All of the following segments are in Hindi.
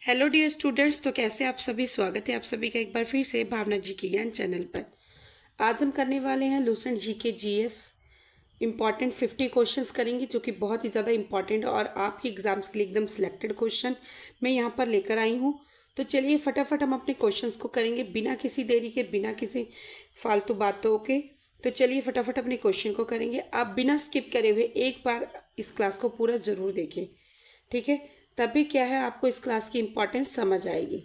हेलो डियर स्टूडेंट्स, तो कैसे आप सभी। स्वागत है आप सभी का एक बार फिर से भावना जी के ज्ञान चैनल पर। आज हम करने वाले हैं लूसेंट जी के जीएस इंपॉर्टेंट 50 क्वेश्चंस करेंगे, जो कि बहुत ही ज़्यादा इंपॉर्टेंट और आपके एग्जाम्स के लिए एकदम सिलेक्टेड क्वेश्चन मैं यहाँ पर लेकर आई हूँ। तो चलिए फटाफट हम अपने क्वेश्चंस को करेंगे बिना किसी देरी के, बिना किसी फालतू बातों के। तो चलिए फटाफट अपने क्वेश्चन को करेंगे। आप बिना स्किप करे हुए एक बार इस क्लास को पूरा ज़रूर देखें, ठीक है। तभी क्या है, आपको इस क्लास की इंपॉर्टेंस समझ आएगी।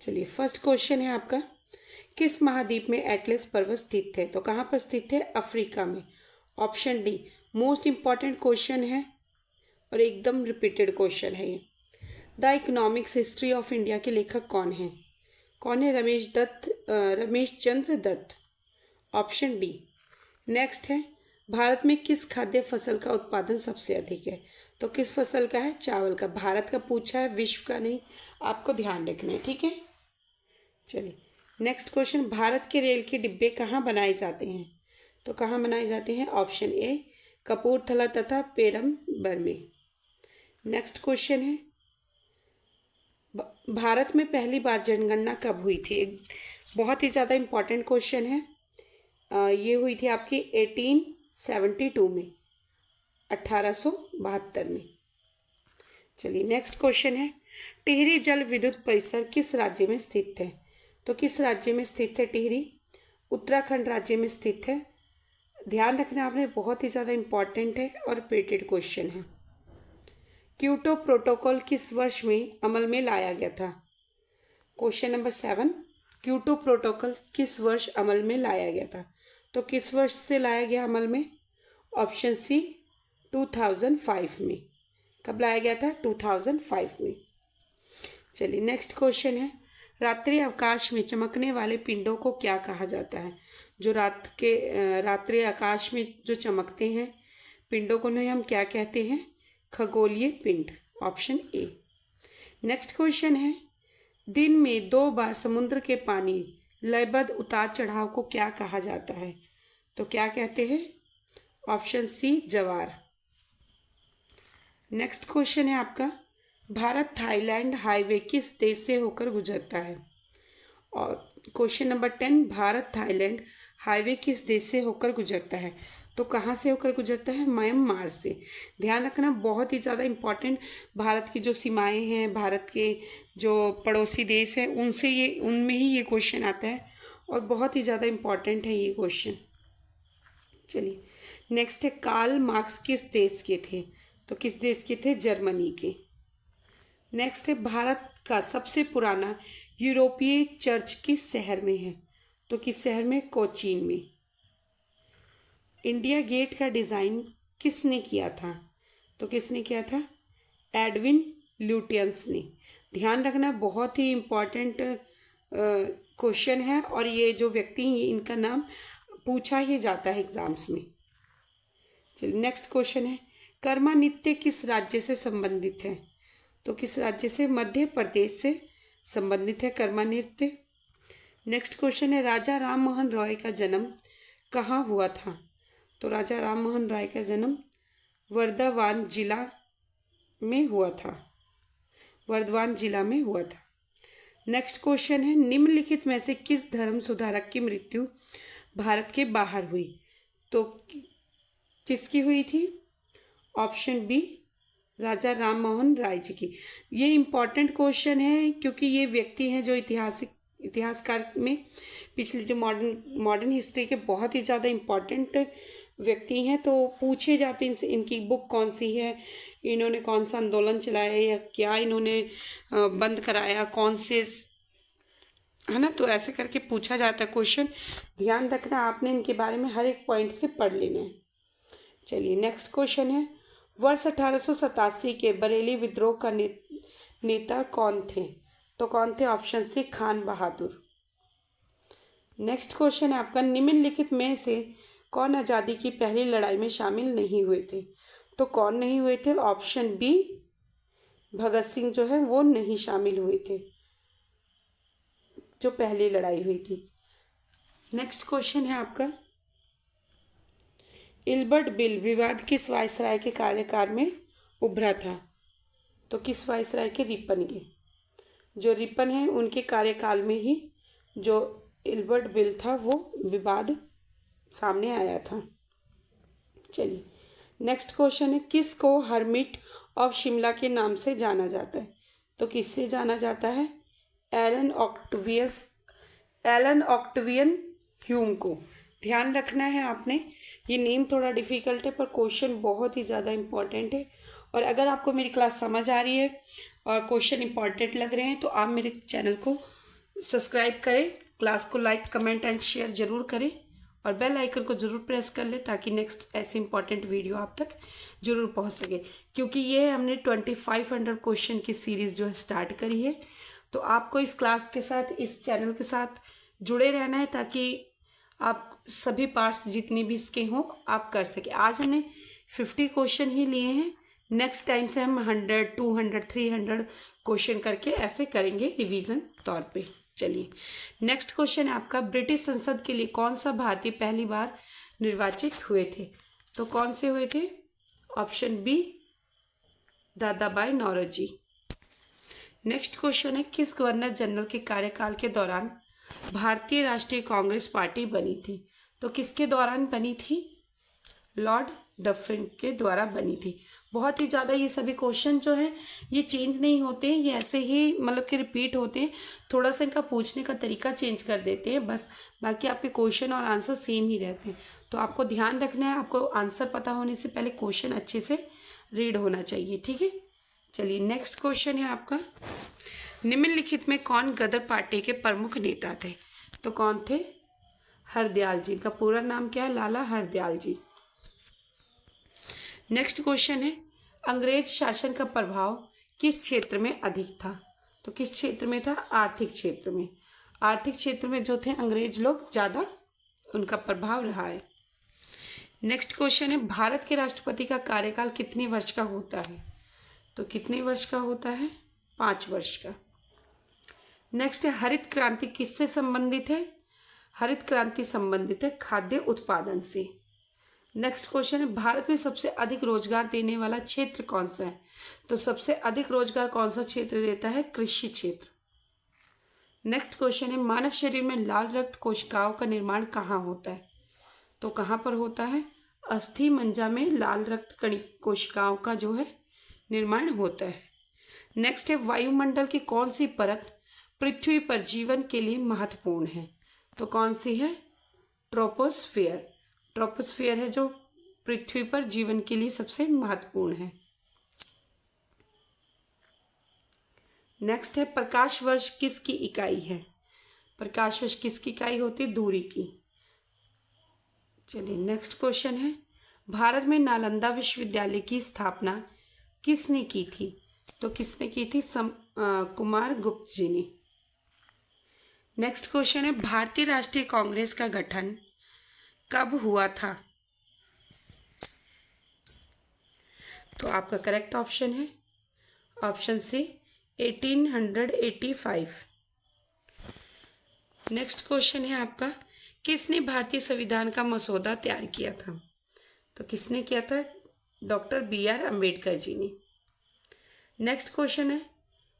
चलिए फर्स्ट क्वेश्चन है आपका, किस महाद्वीप में एटलस पर्वत स्थित है। तो कहाँ पर स्थित है? अफ्रीका में। Option D. Most important question है और एकदम रिपीटेड क्वेश्चन है ये। The economics history of India के लेखक कौन है? कौन है? Ramesh Chandra Dutt. Option D. Next है, भारत में किस खाद्य फसल का उत्पादन सबसे अधिक है? तो किस फसल का है? चावल का। भारत का पूछा है, विश्व का नहीं, आपको ध्यान रखना है, ठीक है। चलिए नेक्स्ट क्वेश्चन, भारत के रेल के डिब्बे कहाँ बनाए जाते हैं? तो कहाँ बनाए जाते हैं? ऑप्शन ए कपूरथला तथा पेरम्बर में। नेक्स्ट क्वेश्चन है, भारत में पहली बार जनगणना कब हुई थी? बहुत ही ज़्यादा इंपॉर्टेंट क्वेश्चन है। ये हुई थी आपकी 1872 में, 1872 में। चलिए नेक्स्ट क्वेश्चन है, टिहरी जल विद्युत परिसर किस राज्य में स्थित है? तो किस राज्य में स्थित है टिहरी? उत्तराखंड राज्य में स्थित है। ध्यान रखना आपने, बहुत ही ज़्यादा इंपॉर्टेंट है और रिपीटेड क्वेश्चन है। क्योटो प्रोटोकॉल किस वर्ष में अमल में लाया गया था? क्वेश्चन नंबर 7, क्योटो प्रोटोकॉल किस वर्ष अमल में लाया गया था? तो किस वर्ष से लाया गया अमल में? ऑप्शन सी 2005 में। कब लाया गया था? 2005 में। चलिए नेक्स्ट क्वेश्चन है, रात्रि अवकाश में चमकने वाले पिंडों को क्या कहा जाता है? जो रात्रि आकाश में जो चमकते हैं पिंडों को नहीं हम क्या कहते हैं? खगोलीय पिंड। Option A. नेक्स्ट क्वेश्चन है, दिन में 2 बार समुद्र के पानी लयबद्ध उतार चढ़ाव को क्या कहा जाता है? तो क्या कहते हैं? ऑप्शन सी जवार। नेक्स्ट क्वेश्चन है आपका, भारत थाईलैंड हाईवे किस देश से होकर गुजरता है? और question number 10, Bharat Thailand highway किस देश से होकर गुजरता है? तो कहाँ से होकर गुजरता है? म्यांमार से। ध्यान रखना, बहुत ही ज़्यादा इम्पॉर्टेंट। भारत की जो सीमाएं हैं, भारत के जो पड़ोसी देश हैं, उनमें ही ये क्वेश्चन आता है और बहुत ही ज़्यादा इम्पॉर्टेंट है ये क्वेश्चन। चलिए नेक्स्ट है, कार्ल मार्क्स किस देश के थे? तो किस देश के थे? जर्मनी के। नेक्स्ट है, भारत का सबसे पुराना यूरोपीय चर्च किस शहर में है? तो किस शहर में? कोचीन में। इंडिया गेट का डिज़ाइन किसने किया था? तो किसने किया था? एडविन ल्यूटियंस ने। ध्यान रखना, बहुत ही इम्पॉर्टेंट क्वेश्चन है और ये जो व्यक्ति हैं इनका नाम पूछा ही जाता है एग्जाम्स में। चलिए नेक्स्ट क्वेश्चन है, कर्मा नृत्य किस राज्य से संबंधित है? तो किस राज्य से? मध्य प्रदेश से संबंधित है कर्मा नृत्य। नेक्स्ट क्वेश्चन है, राजा राम मोहन रॉय का जन्म कहाँ हुआ था? तो राजा राम मोहन राय का जन्म वर्धमान जिला में हुआ था। वर्धमान जिला में हुआ था। नेक्स्ट क्वेश्चन है, निम्नलिखित में से किस धर्म सुधारक की मृत्यु भारत के बाहर हुई? तो किसकी हुई थी? ऑप्शन बी राजा राम मोहन राय जी की। ये इम्पॉर्टेंट क्वेश्चन है क्योंकि ये व्यक्ति हैं जो इतिहासकार में पिछले जो मॉडर्न हिस्ट्री के बहुत ही ज़्यादा इम्पॉर्टेंट व्यक्ति हैं। तो पूछे जाते हैं इनकी बुक कौन सी है, इन्होंने कौन सा आंदोलन चलाया या क्या इन्होंने बंद कराया, कौन से, है ना। तो ऐसे करके पूछा जाता है क्वेश्चन। ध्यान रखना आपने, इनके बारे में हर एक पॉइंट से पढ़ लेना है। चलिए नेक्स्ट क्वेश्चन है, वर्ष 1887 के बरेली विद्रोह का नेता कौन थे? तो कौन थे? ऑप्शन सी खान बहादुर। नेक्स्ट क्वेश्चन है आपका, निम्नलिखित में से कौन आज़ादी की पहली लड़ाई में शामिल नहीं हुए थे? तो कौन नहीं हुए थे? ऑप्शन बी भगत सिंह जो है वो नहीं शामिल हुए थे जो पहली लड़ाई हुई थी। नेक्स्ट क्वेश्चन है आपका, इल्बर्ट बिल विवाद किस वायसराय के कार्यकाल में उभरा था? तो किस वायसराय के? रिपन के। जो रिपन है उनके कार्यकाल में ही जो इल्बर्ट बिल था वो विवाद सामने आया था। चलिए नेक्स्ट क्वेश्चन है, किसको हर्मिट ऑफ शिमला के नाम से जाना जाता है? तो किससे जाना जाता है? एलन ऑक्टेवियन ह्यूम को। ध्यान रखना है आपने, ये नेम थोड़ा डिफिकल्ट है पर क्वेश्चन बहुत ही ज़्यादा इम्पॉर्टेंट है। और अगर आपको मेरी क्लास समझ आ रही है और क्वेश्चन इम्पॉर्टेंट लग रहे हैं तो आप मेरे चैनल को सब्सक्राइब करें, क्लास को लाइक कमेंट एंड शेयर ज़रूर करें और बेल आइकन को ज़रूर प्रेस कर ले ताकि नेक्स्ट ऐसे इंपॉर्टेंट वीडियो आप तक ज़रूर पहुंच सके। क्योंकि ये हमने 2500 क्वेश्चन की सीरीज़ जो है स्टार्ट करी है, तो आपको इस क्लास के साथ, इस चैनल के साथ जुड़े रहना है ताकि आप सभी पार्ट्स जितने भी इसके हों आप कर सके। आज हमने 50 क्वेश्चन ही लिए हैं, नेक्स्ट टाइम से हम 100, 200, 300 क्वेश्चन करके ऐसे करेंगे रिवीजन तौर पे। चलिए नेक्स्ट क्वेश्चन है आपका, ब्रिटिश संसद के लिए कौन सा भारतीय पहली बार निर्वाचित हुए थे? तो कौन से हुए थे? Option B, Dadabhai Naoroji. Next question है, किस गवर्नर जनरल के कार्यकाल के दौरान भारतीय राष्ट्रीय कांग्रेस पार्टी बनी थी? तो किसके दौरान बनी थी? लॉर्ड डफरिन के द्वारा बनी थी। बहुत ही ज़्यादा ये सभी क्वेश्चन जो हैं ये चेंज नहीं होते हैं, ये ऐसे ही मतलब कि रिपीट होते हैं, थोड़ा सा इनका पूछने का तरीका चेंज कर देते हैं बस, बाकी आपके क्वेश्चन और आंसर सेम ही रहते हैं। तो आपको ध्यान रखना है, आपको आंसर पता होने से पहले क्वेश्चन अच्छे से रीड होना चाहिए, ठीक है। चलिए नेक्स्ट क्वेश्चन है आपका, निम्नलिखित में कौन गदर पार्टी के प्रमुख नेता थे? तो कौन थे? हरदयाल जी। का पूरा नाम क्या है? लाला हरदयाल जी। नेक्स्ट क्वेश्चन है, अंग्रेज शासन का प्रभाव किस क्षेत्र में अधिक था? तो किस क्षेत्र में था? आर्थिक क्षेत्र में। आर्थिक क्षेत्र में जो थे अंग्रेज लोग ज़्यादा उनका प्रभाव रहा है। नेक्स्ट क्वेश्चन है, भारत के राष्ट्रपति का कार्यकाल कितने वर्ष का होता है? तो कितने वर्ष का होता है? 5 वर्ष का। नेक्स्ट है, हरित क्रांति किससे संबंधित है? हरित क्रांति संबंधित है खाद्य उत्पादन से। नेक्स्ट क्वेश्चन है, भारत में सबसे अधिक रोजगार देने वाला क्षेत्र कौन सा है? तो सबसे अधिक रोजगार कौन सा क्षेत्र देता है? कृषि क्षेत्र। नेक्स्ट क्वेश्चन है, मानव शरीर में लाल रक्त कोशिकाओं का निर्माण कहाँ होता है? तो कहाँ पर होता है? अस्थि मज्जा में लाल रक्त कोशिकाओं का जो है निर्माण होता है। नेक्स्ट है, वायुमंडल की कौन सी परत पृथ्वी पर जीवन के लिए महत्वपूर्ण है? तो कौन सी है? ट्रोपोस्फियर। ट्रोपोस्फियर है जो पृथ्वी पर जीवन के लिए सबसे महत्वपूर्ण है। नेक्स्ट है, प्रकाश वर्ष किसकी इकाई है? प्रकाश वर्ष किसकी इकाई होती है? दूरी की। चलिए नेक्स्ट क्वेश्चन है, भारत में नालंदा विश्वविद्यालय की स्थापना किसने की थी? तो किसने की थी? कुमार गुप्त जी ने। नेक्स्ट क्वेश्चन है, भारतीय राष्ट्रीय कांग्रेस का गठन कब हुआ था? तो आपका करेक्ट ऑप्शन है ऑप्शन सी, 1885। नेक्स्ट क्वेश्चन है आपका, किसने भारतीय संविधान का मसौदा तैयार किया था? तो किसने किया था? डॉक्टर BR अम्बेडकर जी ने। नेक्स्ट क्वेश्चन है,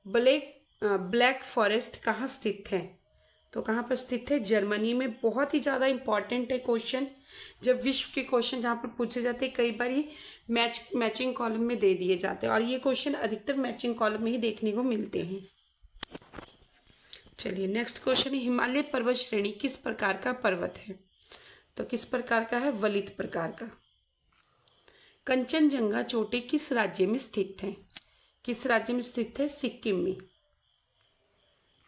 ब्लैक फॉरेस्ट कहाँ स्थित है? तो कहाँ पर स्थित है? जर्मनी में। बहुत ही ज़्यादा इंपॉर्टेंट है क्वेश्चन, जब विश्व के क्वेश्चन जहाँ पर पूछे जाते हैं कई बार ये मैचिंग कॉलम में दे दिए जाते हैं और ये क्वेश्चन अधिकतर मैचिंग कॉलम में ही देखने को मिलते हैं। चलिए नेक्स्ट क्वेश्चन है, हिमालय पर्वत श्रेणी किस प्रकार का पर्वत है? तो किस प्रकार का है? वलित प्रकार का। कंचनजंगा चोटी किस राज्य में स्थित है? किस राज्य में स्थित है? सिक्किम में।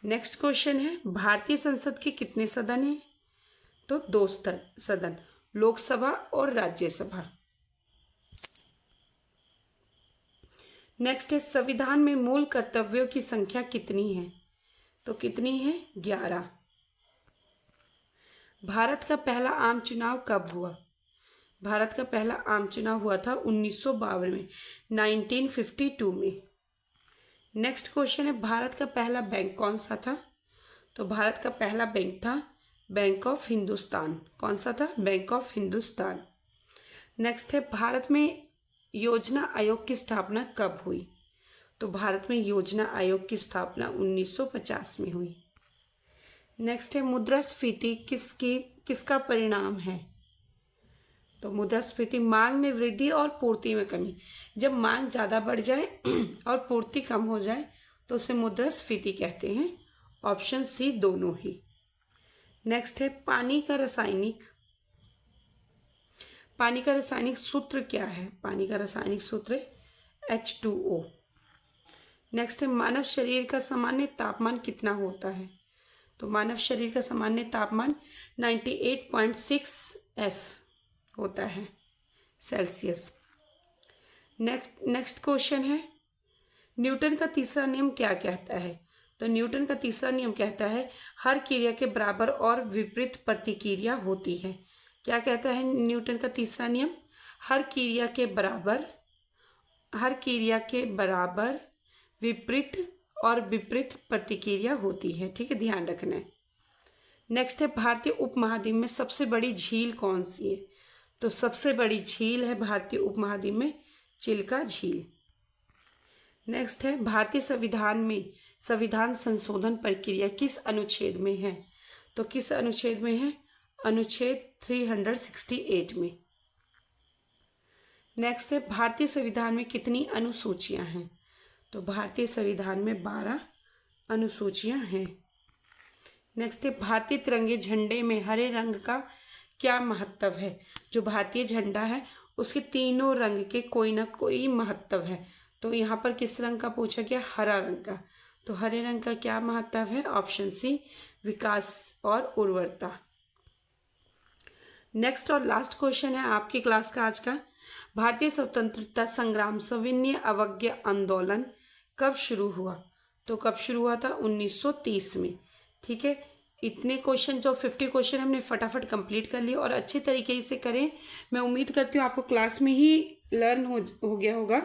नेक्स्ट क्वेश्चन है, भारतीय संसद के कितने सदन हैं? तो 2 सदन, लोकसभा और राज्यसभा। नेक्स्ट है, संविधान में मूल कर्तव्यों की संख्या कितनी है? तो कितनी है? 11। भारत का पहला आम चुनाव कब हुआ? भारत का पहला आम चुनाव हुआ था 1952 में, 1952 में। नेक्स्ट क्वेश्चन है, भारत का पहला बैंक कौन सा था? तो भारत का पहला बैंक था बैंक ऑफ हिंदुस्तान। कौन सा था? Bank of Hindustan. नेक्स्ट है, भारत में योजना आयोग की स्थापना कब हुई? तो भारत में योजना आयोग की स्थापना 1950 में हुई। नेक्स्ट है मुद्रास्फीति किसका परिणाम है? तो मुद्रास्फीति मांग में वृद्धि और पूर्ति में कमी। जब मांग ज़्यादा बढ़ जाए और पूर्ति कम हो जाए तो उसे मुद्रास्फीति कहते हैं। ऑप्शन सी दोनों ही। नेक्स्ट है पानी का रासायनिक सूत्र क्या है? पानी का रासायनिक सूत्र H2O। नेक्स्ट है मानव शरीर का सामान्य तापमान कितना होता है? तो मानव शरीर का सामान्य तापमान 98.6 F होता है सेल्सियस। नेक्स्ट क्वेश्चन है न्यूटन का तीसरा नियम क्या कहता है? तो न्यूटन का तीसरा नियम कहता है हर क्रिया के बराबर और विपरीत प्रतिक्रिया होती है। क्या कहता है न्यूटन का तीसरा नियम? हर क्रिया के बराबर विपरीत प्रतिक्रिया होती है। ठीक है, ध्यान रखना है। नेक्स्ट है भारतीय उपमहाद्वीप में सबसे बड़ी झील कौन सी है? तो सबसे बड़ी झील है भारतीय उपमहाद्वीप में चिल्का झील। नेक्स्ट है भारतीय संविधान में संविधान संशोधन प्रक्रिया किस अनुच्छेद में है? तो किस अनुच्छेद में है? अनुच्छेद 368 में। नेक्स्ट है भारतीय संविधान में कितनी अनुसूचियां हैं? तो भारतीय संविधान में 12 अनुसूचियां हैं। नेक्स्ट है भारतीय तिरंगे झंडे में हरे रंग का क्या महत्व है? जो भारतीय झंडा है उसके तीनों रंग के कोई ना कोई महत्व है। तो यहाँ पर किस रंग का पूछा गया? हरा रंग का। तो हरे रंग का क्या महत्व है? ऑप्शन सी विकास और उर्वरता। नेक्स्ट और लास्ट क्वेश्चन है आपकी क्लास का आज का। भारतीय स्वतंत्रता संग्राम सविनय अवज्ञा आंदोलन कब शुरू हुआ? तो कब शुरू हुआ था? 1930 में। ठीक है, इतने क्वेश्चन जो 50 क्वेश्चन हमने फटाफट कंप्लीट कर लिए और अच्छे तरीके से करें। मैं उम्मीद करती हूँ आपको क्लास में ही लर्न हो गया होगा।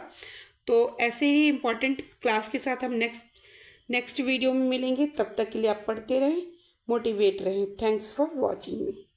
तो ऐसे ही इम्पॉर्टेंट क्लास के साथ हम नेक्स्ट वीडियो में मिलेंगे। तब तक के लिए आप पढ़ते रहें, मोटिवेट रहें। Thanks for watching me.